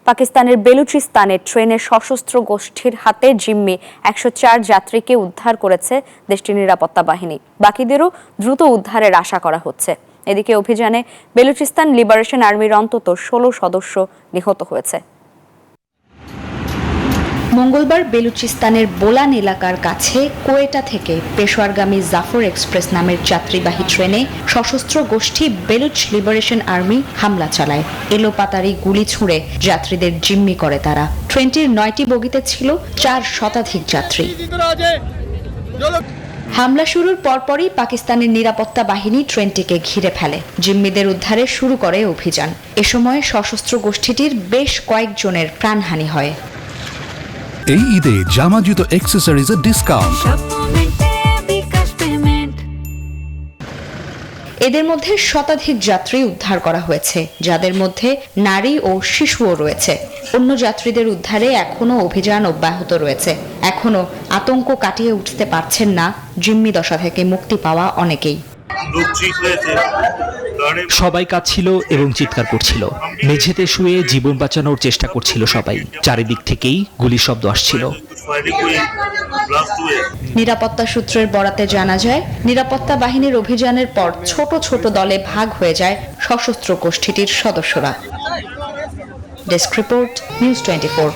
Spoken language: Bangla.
পাকিস্তানের বেলুচিস্তানে ট্রেনে সশস্ত্র গোষ্ঠীর হাতে জিম্মি ১০৪ যাত্রীকে উদ্ধার করেছে দেশটির নিরাপত্তা বাহিনী। বাকিদেরও দ্রুত উদ্ধারের আশা করা হচ্ছে। এদিকে অভিযানে বেলুচিস্তান লিবারেশন আর্মির অন্তত ১৬ সদস্য নিহত হয়েছে। মঙ্গলবার বেলুচিস্তানের বোলান এলাকার কাছে কোয়েটা থেকে পেশোয়ারগামী জাফর এক্সপ্রেস নামের যাত্রীবাহী ট্রেনে সশস্ত্র গোষ্ঠী বেলুচ লিবারেশন আর্মি হামলা চালায়। এলোপাতাড়ি গুলি ছুঁড়ে যাত্রীদের জিম্মি করে তারা। ট্রেনটির ৯টি বগিতে ছিল ৪ শতাধিক যাত্রী। হামলা শুরুর পরপরই পাকিস্তানের নিরাপত্তা বাহিনী ট্রেনটিকে ঘিরে ফেলে। জিম্মিদের উদ্ধারে শুরু করে অভিযান। এ সময় সশস্ত্র গোষ্ঠীটির বেশ কয়েকজনের প্রাণহানি হয়। এই ঈদে জামা জুতো অ্যাকসেসরিজের ডিসকাউন্ট। এদের মধ্যে শতাধিক যাত্রী উদ্ধার করা হয়েছে, যাদের মধ্যে নারী ও শিশুও রয়েছে। অন্য যাত্রীদের উদ্ধারে এখনো অভিযান অব্যাহত রয়েছে। এখনো আতঙ্ক কাটিয়ে উঠতে পারছেন না জিম্মি দশা থেকে মুক্তি পাওয়া অনেকেই। সবাই কাঁদছিল এবং চিৎকার করছিল। মেঝেতে শুয়ে জীবন বাঁচানোর চেষ্টা করছিল সবাই। চারিদিক থেকেই গুলির শব্দ আসছিল। নিরাপত্তা সূত্রের বরাতে জানা যায়, নিরাপত্তা বাহিনীর অভিযানের পর ছোট ছোট দলে ভাগ হয়ে যায় সশস্ত্র গোষ্ঠীটির সদস্যরা। Desk report, news 24।